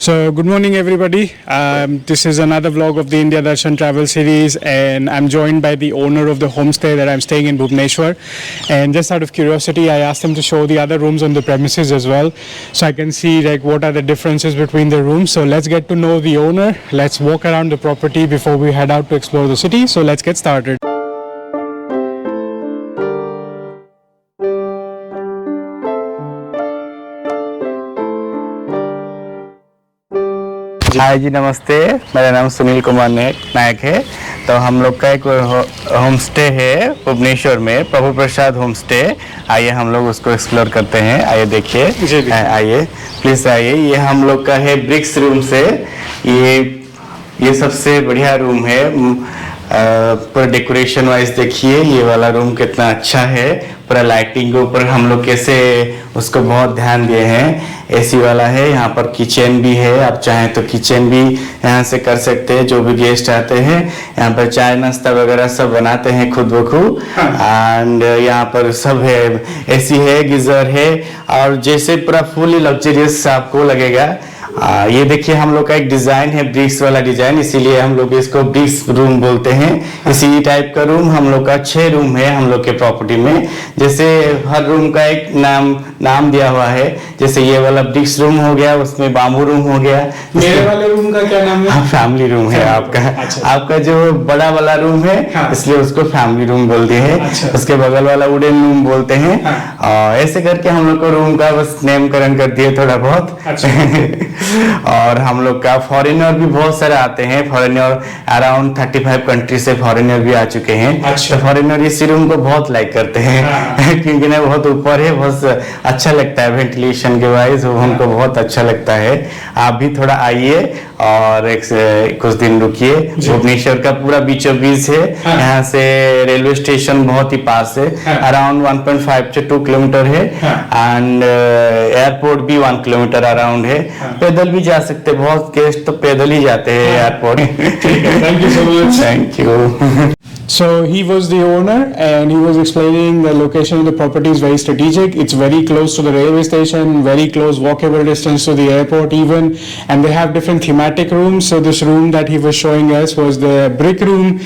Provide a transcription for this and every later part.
So, good morning, everybody. This is another vlog of the India Darshan travel series, and I'm joined by the owner of the homestay that I'm staying in Bhubaneshwar. And just out of curiosity, I asked him to show the other rooms on the premises as well, so I can see like what are the differences between the rooms. So let's get to know the owner. Let's walk around the property before we head out to explore the city. So let's get started. हाय जी, नमस्ते। मेरा नाम सुनील कुमार नायक है। तो हम लोग का एक home stay है भुवनेश्वर में, प्रभु प्रसाद होम स्टे। आइए हम लोग उसको एक्सप्लोर करते हैं। आइए देखिए, आइए प्लीज़ आइए। ये हम लोग का है ब्रिक्स रूम से। ये सबसे बढ़िया रूम है। पूरा डेकोरेशन वाइज देखिए, ये वाला रूम कितना अच्छा है। पूरा लाइटिंग के ऊपर हम लोग कैसे उसको बहुत ध्यान दिए हैं। एसी वाला है, यहाँ पर किचन भी है। आप चाहें तो किचन भी यहाँ से कर सकते हैं। जो भी गेस्ट आते हैं यहाँ पर चाय नाश्ता वगैरह सब बनाते हैं खुद ब खुद। एंड यहाँ पर सब है, एसी है, गीजर है, और जैसे पूरा फुली लग्जरियस आपको लगेगा। ये देखिए, हम लोग का एक डिजाइन है, ब्रिक्स वाला डिजाइन, इसीलिए हम लोग इसको ब्रिक्स रूम बोलते हैं। इसी टाइप का रूम हम लोग का 6 रूम है हम लोग के प्रॉपर्टी में। जैसे हर रूम का एक नाम दिया हुआ है। जैसे ये वाला ब्रिक्स रूम हो गया, उसमें बाम्बू रूम हो गया। मेरे वाले रूम का क्या नाम है? फैमिली रूम है आपका। अच्छा। आपका जो बड़ा वाला रूम है, इसलिए उसको फैमिली रूम बोलते हैं। अच्छा। उसके बगल वाला वुडन रूम बोलते हैं। और ऐसे करके हम लोग को रूम का बस नामकरण कर दिए थोड़ा बहुत। अच्छा। और हम लोग का फॉरेनर भी बहुत सारे आते हैं। फॉरेनर अराउंड 35 कंट्री से फॉरेनर भी आ चुके हैं। अच्छा। तो फॉरेनर इस रूम को बहुत लाइक करते हैं क्योंकि ना बहुत ऊपर है, बहुत अच्छा लगता है वेंटिलेशन के वाइज, उनको बहुत अच्छा लगता है। आप भी थोड़ा आइए और कुछ दिन रुकिए। भुवनेश्वर का पूरा बीचों बीच है। यहाँ से रेलवे स्टेशन बहुत ही पास है, अराउंड 1.5 से 2 किलोमीटर है। एंड एयरपोर्ट भी 1 किलोमीटर अराउंड है। पैदल भी जा सकते, बहुत गेस्ट तो पैदल ही जाते हैं airport. Thank you so much. Thank you. So he was the owner and he was explaining the location of the property is very strategic. It's very close to the railway station, very close walkable distance to the airport even, and they have different thematic rooms. So this room that he was showing us was the brick room,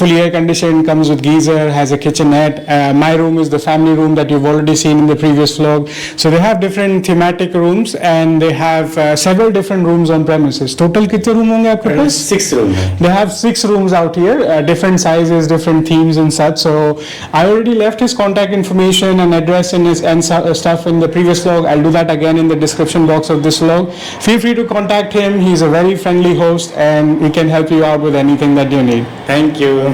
fully air conditioned, comes with geyser, has a kitchenette. My room is the family room that you've already seen in the previous vlog. So they have different thematic rooms and they have several different rooms on premises. Total कितने room होंगे आपके पास? 6 rooms. They have 6 rooms out here, different sizes, different themes and such. So I already left his contact information and address and stuff in the previous vlog. I'll do that again in the description box of this vlog. Feel free to contact him. He's a very friendly host and he can help you out with anything that you need. Thank you.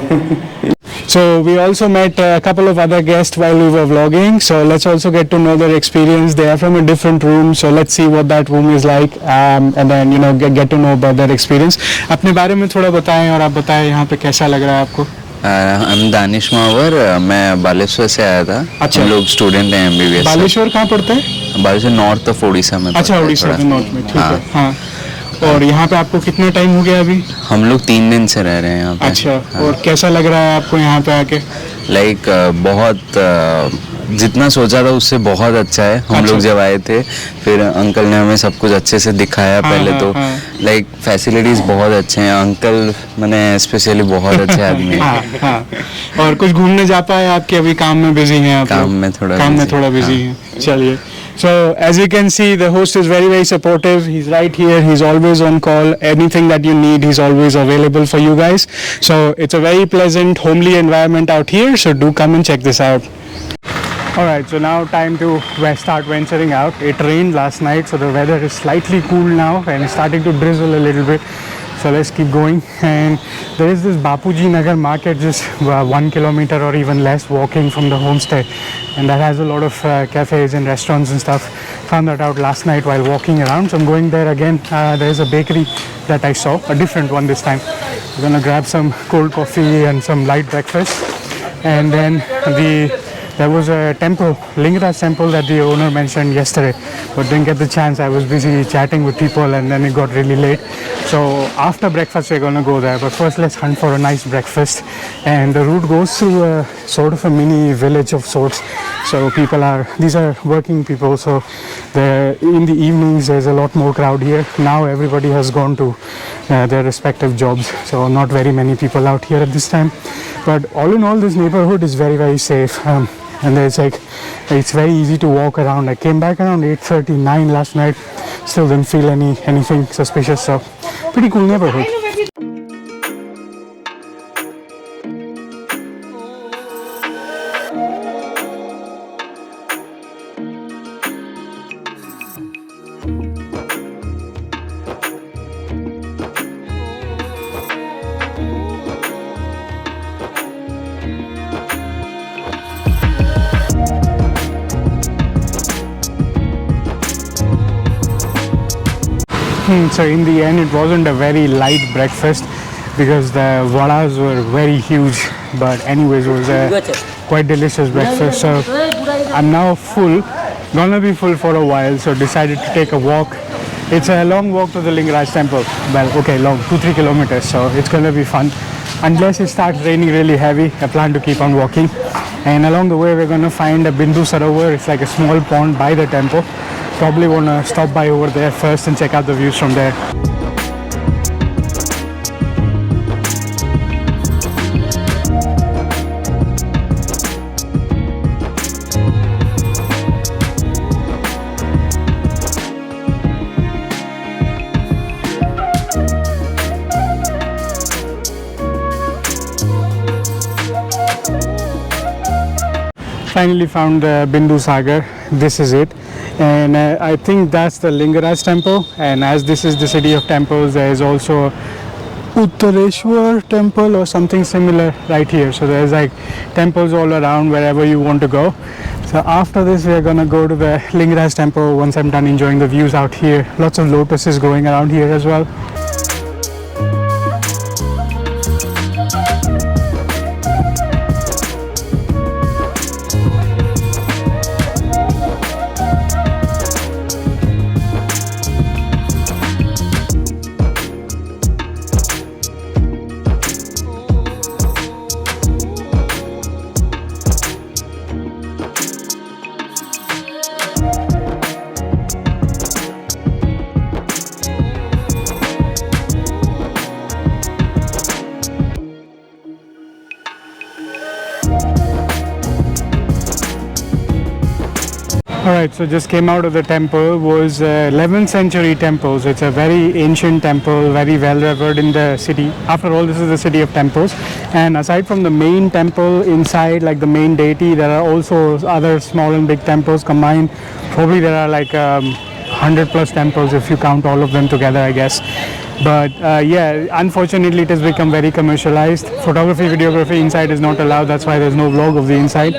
So we also met a couple of other guests while we were vlogging. So let's also get to know their experience. They are from a different room. So let's see what that room is like, and then get to know about their experience. अपने बारे में थोड़ा बताएं और आप बताएं यहाँ पे कैसा लग रहा है आपको? हम दानिश मावर, मैं बालेश्वर से आया था। अच्छा। हम लोग स्टूडेंट हैं MBBS। बालेश्वर कहाँ पड़ता है? बालेश्वर नॉर्थ ऑफ उड़ीसा में। अच्छा, उड़ीसा के नॉर्थ में। ठीक है। हाँ। और यहाँ पे आपको कितना टाइम हो गया अभी? हम लोग 3 दिन से रह रहे हैं यहाँ पे। अच्छा। और कैसा लग रहा है आपको यहाँ पे आके? लाइक बहुत जितना सोचा था उससे बहुत अच्छा है। हम लोग जब आए थे, फिर अंकल ने हमें सब कुछ अच्छे से दिखाया। पहले तो लाइक फैसिलिटीज बहुत अच्छे हैं। अंकल मैंने स्पेशली बहुत अच्छे आदमी हैं। और कुछ घूमने जा पाए आपके? अभी काम में बिजी हैं आप? काम में थोड़ा बिजी हैं। चलिए। So as you can see, the host is very, very supportive. He's right here. He's always on call. Anything that you need, he's always available for you guys. So it's a very pleasant, homely environment out here. So do come and check this out. Alright, so now time to start venturing out. It rained last night, so the weather is slightly cool now and it's starting to drizzle a little bit. So let's keep going. And there is this Bapuji Nagar market just 1 kilometer or even less walking from the homestay, and that has a lot of cafes and restaurants and stuff. Found that out last night while walking around, so I'm going there again. There is a bakery that I saw, a different one this time. I'm gonna grab some cold coffee and some light breakfast, and then the there was a temple, Lingaraj Temple, that the owner mentioned yesterday, but didn't get the chance. I was busy chatting with people and then it got really late. So after breakfast we're gonna go there, but first let's hunt for a nice breakfast. And the route goes through a sort of a mini village of sorts. So these are working people, so in the evenings there's a lot more crowd here. Now everybody has gone to their respective jobs, so not very many people out here at this time. But all in all, this neighborhood is very, very safe. And it's very easy to walk around. I came back around 8:39 last night, still didn't feel anything suspicious, so pretty cool neighborhood. So in the end it wasn't a very light breakfast because the vadas were very huge, but anyways it was a quite delicious breakfast. So I'm now full, gonna be full for a while, so decided to take a walk. It's a long walk to the Lingaraj Temple. Well, okay, long, 2-3 kilometers, so it's gonna be fun. Unless it starts raining really heavy, I plan to keep on walking. And along the way we're gonna find a Bindu Sarovar. It's like a small pond by the temple. Probably want to stop by over there first and check out the views from there. Finally found the Bindu Sagar. This is it. And I think that's the Lingaraj Temple, and as this is the city of temples, there is also Udayagiri Temple or something similar right here. So there's like temples all around wherever you want to go. So after this we are gonna go to the Lingaraj Temple once I'm done enjoying the views out here. Lots of lotuses growing around here as well. Alright, so just came out of the temple. Was 11th century temple, so it's a very ancient temple, very well revered in the city. After all, this is the city of temples, and aside from the main temple inside, like the main deity, there are also other small and big temples combined. Probably there are like 100 plus temples if you count all of them together, I guess. But yeah, unfortunately it has become very commercialized. Photography, videography inside is not allowed, that's why there's no vlog of the inside.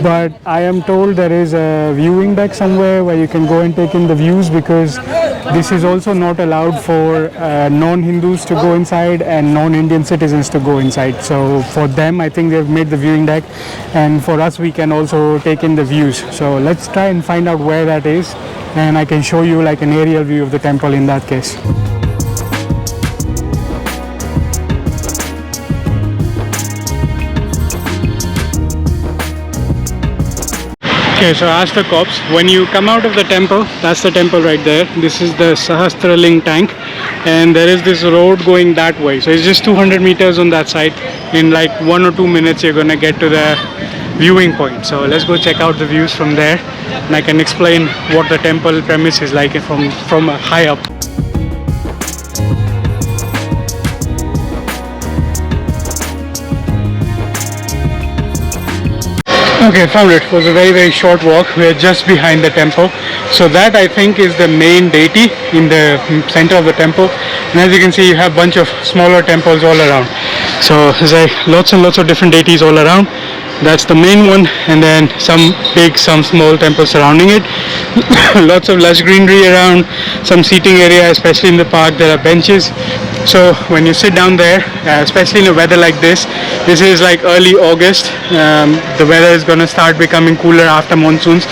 But I am told there is a viewing deck somewhere where you can go and take in the views, because this is also not allowed for non-Hindus to go inside and non-Indian citizens to go inside. So for them, I think they've made the viewing deck, and for us we can also take in the views. So let's try and find out where that is, and I can show you like an aerial view of the temple in that case. Okay, so I asked the cops, when you come out of the temple, that's the temple right there, this is the Sahasraling tank, and there is this road going that way, so it's just 200 meters on that side. In like 1 or 2 minutes you're gonna get to the viewing point, so let's go check out the views from there, and I can explain what the temple premise is like from high up. Okay, found it. It was a very short walk. We are just behind the temple. So that I think is the main deity in the center of the temple. And as you can see, you have a bunch of smaller temples all around. So there's like lots and lots of different deities all around. That's the main one, and then some big, some small temples surrounding it. Lots of lush greenery around, some seating area, especially in the park. There are benches, So when you sit down there, especially in a weather like this is like early August. The weather is going to start becoming cooler after monsoons.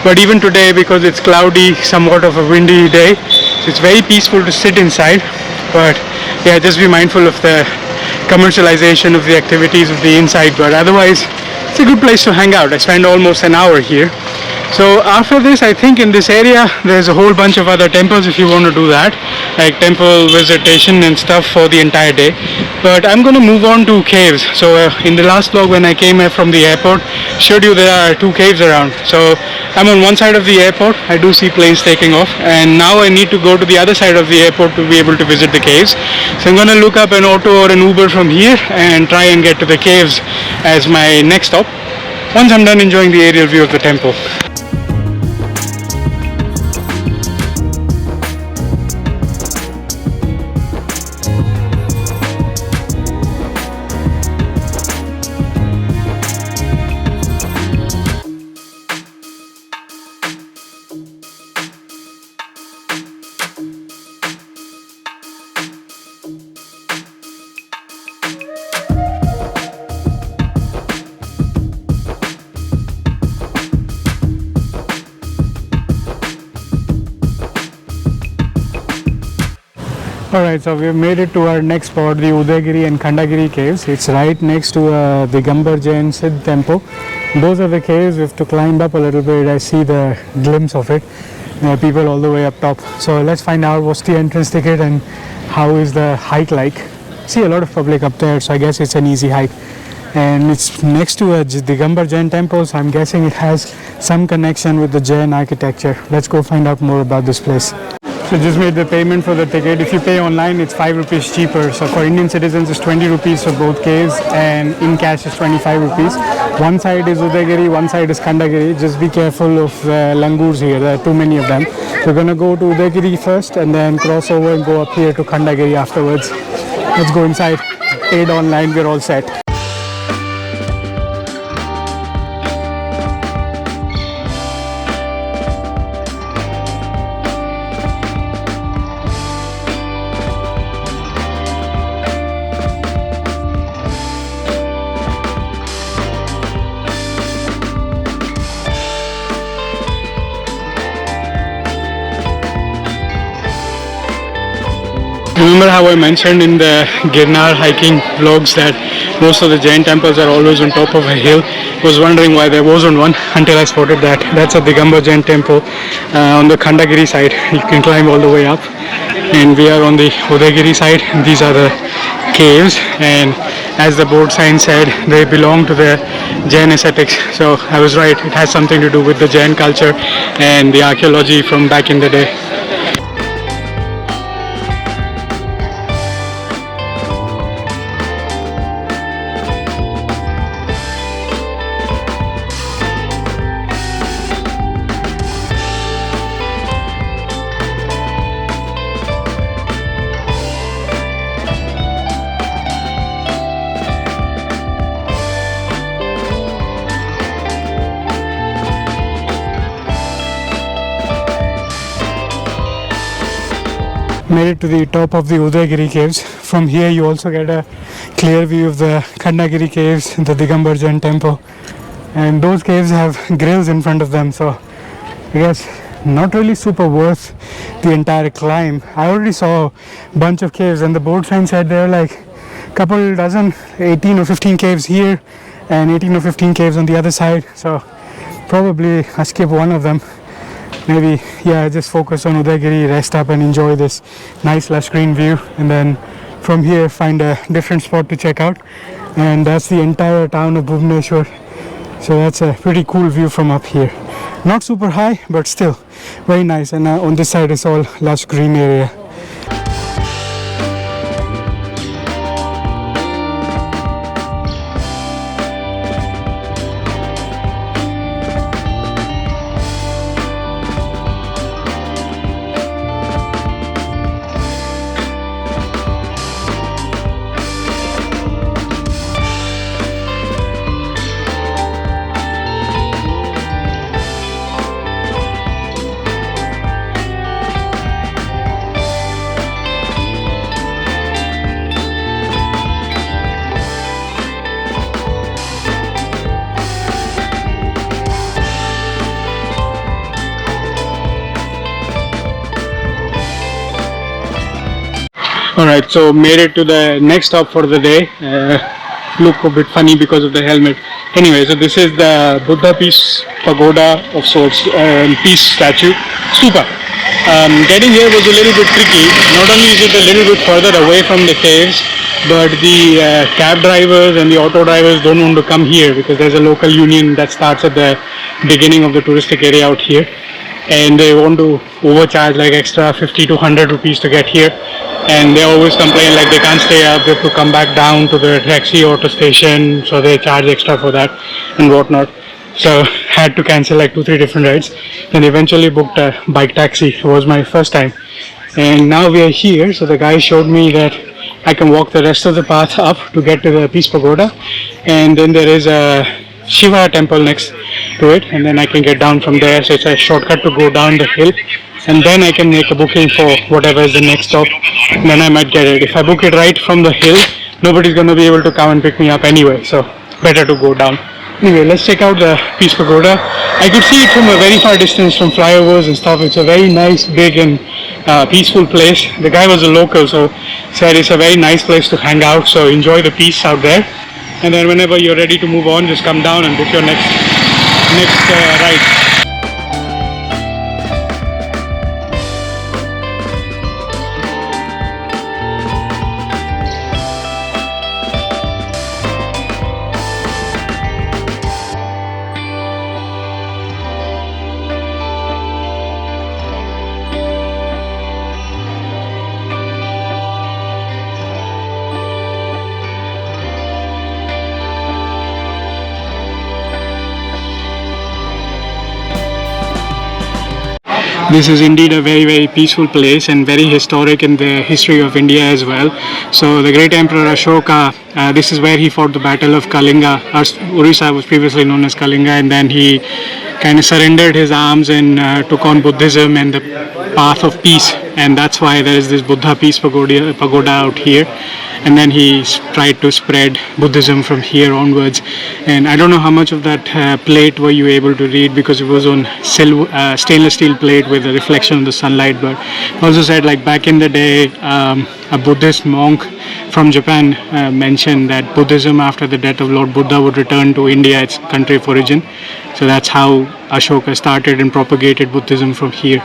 But even today, because it's cloudy, somewhat of a windy day, so it's very peaceful to sit inside. But yeah, just be mindful of the commercialization of the activities of the inside. But otherwise, it's a good place to hang out. I spent almost an hour here. So after this, I think in this area there's a whole bunch of other temples if you want to do that, like temple visitation and stuff for the entire day. But I'm going to move on to caves. So in the last vlog when I came here from the airport, showed you there are 2 caves around. So I'm on one side of the airport. I do see planes taking off, and now I need to go to the other side of the airport to be able to visit the caves. So I'm going to look up an auto or an Uber from here and try and get to the caves as my next stop once I'm done enjoying the aerial view of the temple. Alright, so we've made it to our next spot, the Udayagiri and Khandagiri Caves. It's right next to Digambar Jain Temple. Those are the caves. We have to climb up a little bit. I see the glimpse of it. There are people all the way up top. So let's find out what's the entrance ticket and how is the hike like. See a lot of public up there, so I guess it's an easy hike. And it's next to a Digambar Jain Temple, so I'm guessing it has some connection with the Jain architecture. Let's go find out more about this place. So just made the payment for the ticket. If you pay online, it's 5 rupees cheaper. So for Indian citizens, it's 20 rupees for both caves, and in cash is 25 rupees. One side is Udayagiri, one side is Khandagiri. Just be careful of langurs here. There are too many of them. We're going to go to Udayagiri first and then cross over and go up here to Khandagiri afterwards. Let's go inside. Paid online, we're all set. Remember how I mentioned in the Girnar hiking vlogs that most of the Jain temples are always on top of a hill? I was wondering why there wasn't one until I spotted that. That's a Digambar Jain Temple on the Khandagiri side. You can climb all the way up, and we are on the Udayagiri side. These are the caves, and as the board sign said, they belong to the Jain ascetics. So I was right, it has something to do with the Jain culture and the archaeology from back in the day. Made it to the top of the Udayagiri Caves. From here you also get a clear view of the Khandagiri Caves, the Digambar Jain Temple, and those caves have grills in front of them, so I guess not really super worth the entire climb. I already saw a bunch of caves, and the board sign said there are like a couple dozen, 18 or 15 caves here and 18 or 15 caves on the other side, so probably I skip one of them. Maybe, yeah, just focus on Udayagiri, rest up and enjoy this nice lush green view, and then from here find a different spot to check out. And that's the entire town of Bhubaneshwar. So that's a pretty cool view from up here. Not super high, but still very nice. And on this side is all lush green area. Alright, so made it to the next stop for the day. Look a bit funny because of the helmet. Anyway, so this is the Buddha Peace Pagoda of sorts, peace statue, stupa. Getting here was a little bit tricky. Not only is it a little bit further away from the caves, but the cab drivers and the auto drivers don't want to come here because there's a local union that starts at the beginning of the touristic area out here, and they want to overcharge like extra 50 to 100 rupees to get here, and they always complain like they can't stay up, they have to come back down to the taxi auto station, so they charge extra for that and whatnot. So had to cancel like 2-3 different rides, and eventually booked a bike taxi. It was my first time, and now we are here. So the guy showed me that I can walk the rest of the path up to get to the Peace Pagoda, and then there is a Shiva temple next to it, and then I can get down from there. So it's a shortcut to go down the hill, and then I can make a booking for whatever is the next stop. Then I might get it. If I book it right from the hill, nobody's going to be able to come and pick me up anyway, so better to go down. Anyway, let's check out the Peace Pagoda. I could see it from a very far distance from flyovers and stuff. It's a very nice, big and peaceful place. The guy was a local, so said it's a very nice place to hang out, so enjoy the peace out there. And then whenever you're ready to move on, just come down and book your next ride. This is indeed a very, very peaceful place and very historic in the history of India as well. So the great Emperor Ashoka, this is where he fought the Battle of Kalinga. Odisha was previously known as Kalinga, and then he kind of surrendered his arms and took on Buddhism and the path of peace, and that's why there is this Buddha Peace Pagoda out here. And then he tried to spread Buddhism from here onwards. And I don't know how much of that plate were you able to read, because it was on stainless steel plate with a reflection of the sunlight. But also said, like, back in the day, a Buddhist monk from Japan mentioned that Buddhism after the death of Lord Buddha would return to India, its country of origin. So that's how Ashoka started and propagated Buddhism from here.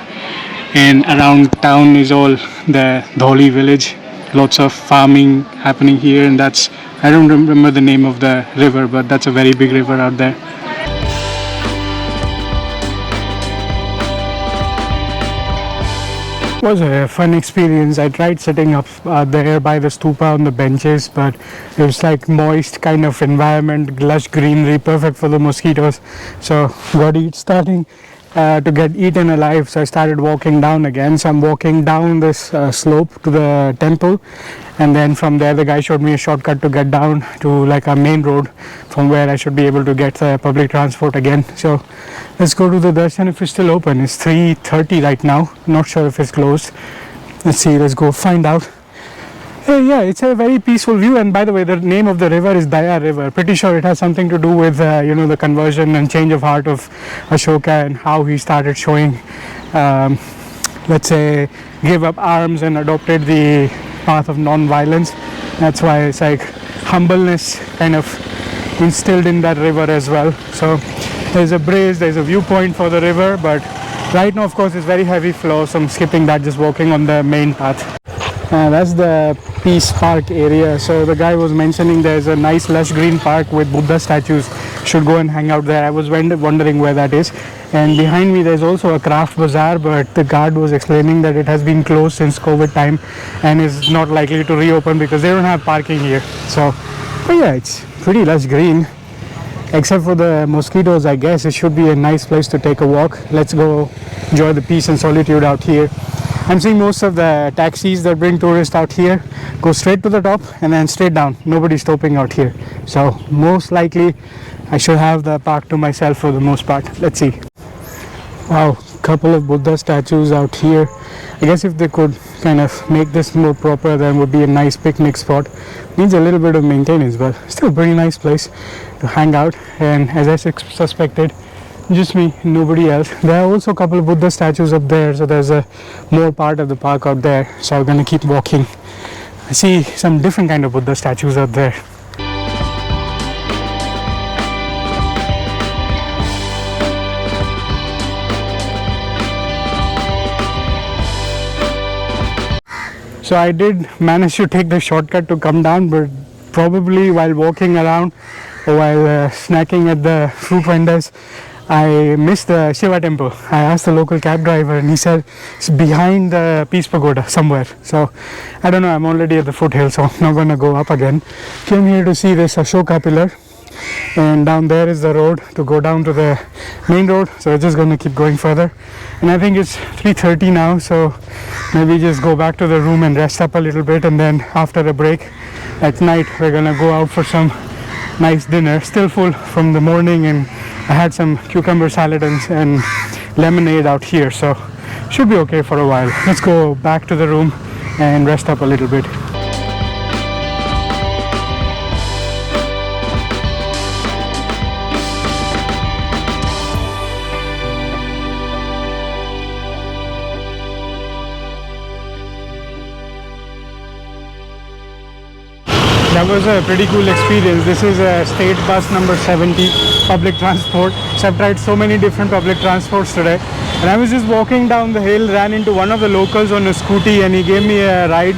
And around town is all the Dholi village. Lots of farming happening here, and that's, I don't remember the name of the river, but that's a very big river out there. It was a fun experience. I tried sitting up there by the stupa on the benches, but it was like moist kind of environment, lush greenery, perfect for the mosquitoes. So got starting to get eaten alive, so I started walking down again. So I'm walking down this slope to the temple, and then from there the guy showed me a shortcut to get down to like a main road from where I should be able to get the public transport again. So let's go to the darshan if it's still open. It's 3:30 right now, not sure if it's closed. Let's see, let's go find out. Yeah, it's a very peaceful view, and by the way, the name of the river is Daya River. Pretty sure it has something to do with the conversion and change of heart of Ashoka, and how he started showing, let's say, gave up arms and adopted the path of non-violence. That's why it's like humbleness kind of instilled in that river as well. So there's a bridge, there's a viewpoint for the river, but right now of course it's very heavy flow, so I'm skipping that, just walking on the main path. That's the Peace Park area. So the guy was mentioning there's a nice lush green park with Buddha statues. Should go and hang out there. I was wondering where that is. And behind me there's also a craft bazaar, but the guard was explaining that it has been closed since COVID time and is not likely to reopen because they don't have parking here. So, but yeah, it's pretty lush green. Except for the mosquitoes, I guess it should be a nice place to take a walk. Let's go enjoy the peace and solitude out here. I'm seeing most of the taxis that bring tourists out here go straight to the top and then straight down. Nobody's stopping out here. So most likely I should have the park to myself for the most part. Let's see. Wow, couple of Buddha statues out here. I guess if they could kind of make this more proper, then would be a nice picnic spot. Needs a little bit of maintenance, but still a pretty nice place to hang out. And as I suspected, just me, nobody else. There are also a couple of Buddha statues up there, so there's a more part of the park out there. So I'm gonna keep walking see some different kind of Buddha statues out there. So I did manage to take the shortcut to come down, but probably while walking around or while snacking at the fruit vendors, I missed the Shiva temple. I asked the local cab driver and he said it's behind the Peace Pagoda somewhere. So I don't know, I'm already at the foothill, so I'm not going to go up again. Came here to see this Ashoka pillar, and down there is the road to go down to the main road, so we're just going to keep going further. And I think it's 3:30 now, so maybe just go back to the room and rest up a little bit, and then after a break at night we're going to go out for some nice dinner. Still full from the morning, and I had some cucumber salad and lemonade out here, so should be okay for a while. Let's go back to the room and rest up a little bit. That was a pretty cool experience. This is a state bus number 70, public transport. So I've tried so many different public transports today. And I was just walking down the hill, ran into one of the locals on a scooty, and he gave me a ride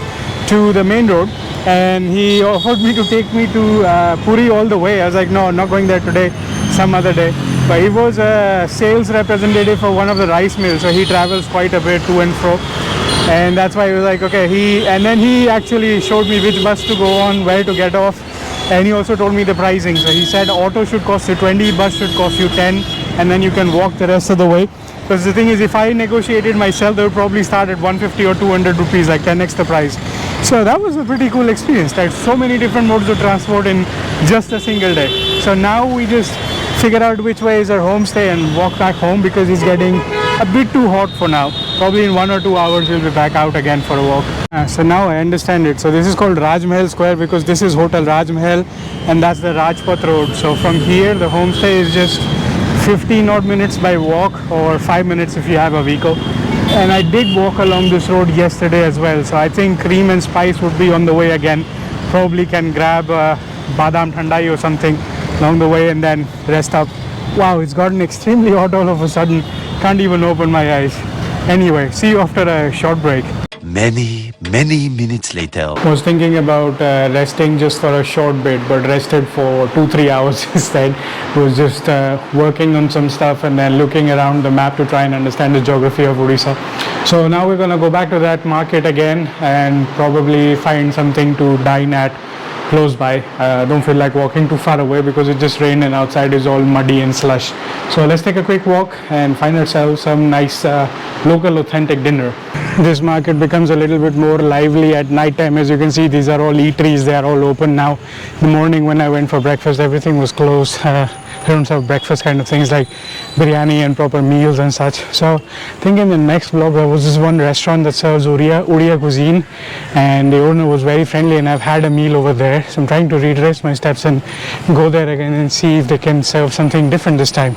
to the main road. And he offered me to take me to Puri all the way. I was like, no, I'm not going there today, some other day. But he was a sales representative for one of the rice mills, so he travels quite a bit to and fro. And that's why he was like, okay, and then he actually showed me which bus to go on, where to get off, and he also told me the pricing. So he said auto should cost you 20, bus should cost you 10, and then you can walk the rest of the way. Because the thing is, if I negotiated myself, they would probably start at 150 or 200 rupees, like 10x the price. So that was a pretty cool experience. There's so many different modes of transport in just a single day. So now we just figure out which way is our homestay and walk back home, because it's getting a bit too hot for now. Probably in 1 or 2 hours we'll be back out again for a walk. So now I understand it. So this is called Raj Mahal Square because this is Hotel Raj Mahal and that's the Rajpath Road. So from here the homestay is just 15 odd minutes by walk, or 5 minutes if you have a vehicle. And I did walk along this road yesterday as well. So I think Cream and Spice would be on the way again. Probably can grab Badam Thandai or something along the way and then rest up. Wow, it's gotten extremely hot all of a sudden. Can't even open my eyes. Anyway, see you after a short break. Many minutes later. I was thinking about resting just for a short bit, but rested for 2-3 hours instead. Was just working on some stuff and then looking around the map to try and understand the geography of Odisha. So now we're gonna go back to that market again and probably find something to dine at close by. Don't feel like walking too far away because it just rained and outside is all muddy and slush. So let's take a quick walk and find ourselves some nice local authentic dinner. This market becomes a little bit more lively at night time. As you can see, these are all eateries. They are all open now. In the morning when I went for breakfast, everything was closed. They don't serve breakfast kind of things like biryani and proper meals and such. So I think in the next vlog there was this one restaurant that serves Odia cuisine, and the owner was very friendly and I've had a meal over there. So I'm trying to retrace my steps and go there again and see if they can serve something different this time.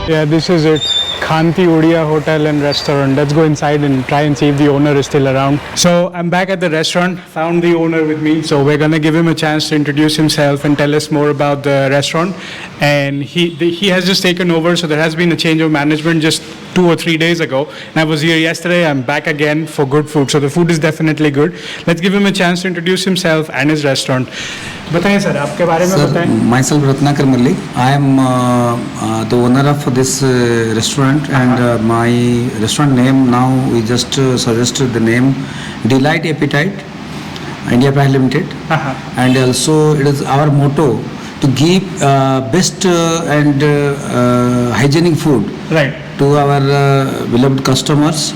Yeah, this is it. Khanti Odia Hotel and Restaurant. Let's go inside and try and see if the owner is still around. So I'm back at the restaurant, found the owner with me. So we're gonna give him a chance to introduce himself and tell us more about the restaurant. And he has just taken over, so there has been a change of management just 2 or 3 days ago. And I was here yesterday, I'm back again for good food. So the food is definitely good. Let's give him a chance to introduce himself and his restaurant. बताएं sir, आपके बारे में बताएं. Myself Ratnakar Mallik. I am the owner of this restaurant, and my restaurant name now we just suggested the name Delight Appetite India Private Limited, and also it is our motto to give best and hygienic food to our beloved customers,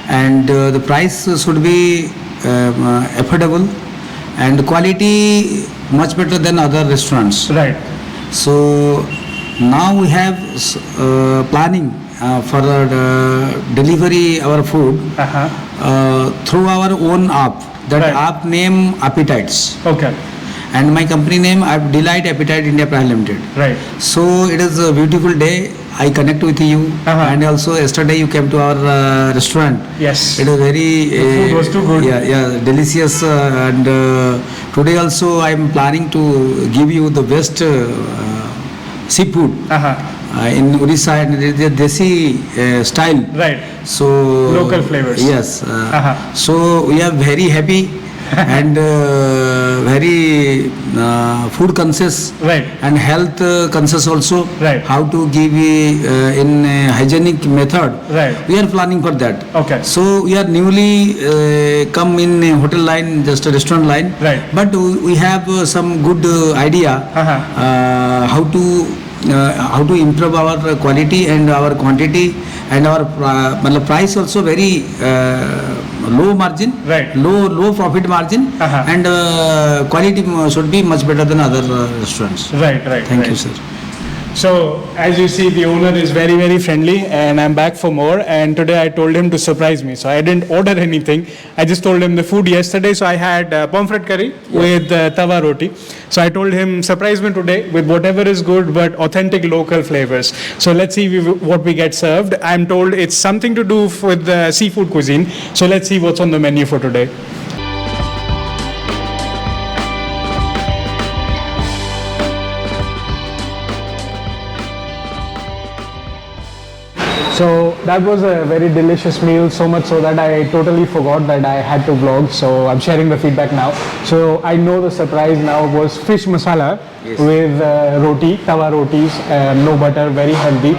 and the price should be affordable and quality much better than other restaurants. Right. So now we have planning for delivery our food through our own app. That app name Appetites. Okay. And my company name Delight Appetite India Private Limited. Right. So it is a beautiful day. I connect with you, and also yesterday you came to our restaurant. Yes. It was very. Food was too good. Yeah, delicious. And today also I am planning to give you the best seafood. In Odisha, and it is a desi style. Right. So Local flavors. Yes. So we are very happy and very food conscious. Right. And health conscious also. Right. How to give in a hygienic method. Right. We are planning for that. Okay. So we are newly come in a hotel line, just a restaurant line. Right. But we have some good idea how to improve our quality and our quantity and our price also very low margin. Right. Low profit margin. And quality should be much better than other restaurants. Right. Thank you, sir. So, as you see, the owner is very, very friendly, and I'm back for more. And today I told him to surprise me. So, I didn't order anything. I just told him the food yesterday. So, I had pomfret curry with tawa roti. So, I told him, surprise me today with whatever is good, but authentic local flavors. So, let's see what we get served. I'm told it's something to do with the seafood cuisine. So, let's see what's on the menu for today. So that was a very delicious meal, so much so that I totally forgot that I had to vlog. So I'm sharing the feedback now. So I know the surprise now was fish masala with roti, tawa rotis, no butter, very healthy,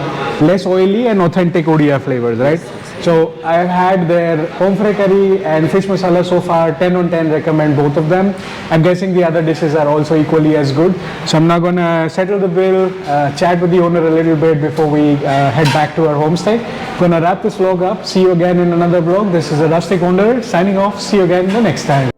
less oily and authentic Odia flavors, right? So I have had their pomfret curry and fish masala so far, 10 on 10, recommend both of them. I'm guessing the other dishes are also equally as good. So I'm now gonna settle the bill, chat with the owner a little bit before we head back to our homestay. Gonna wrap this vlog up. See you again in another vlog. This is a Rustic owner signing off. See you again the next time.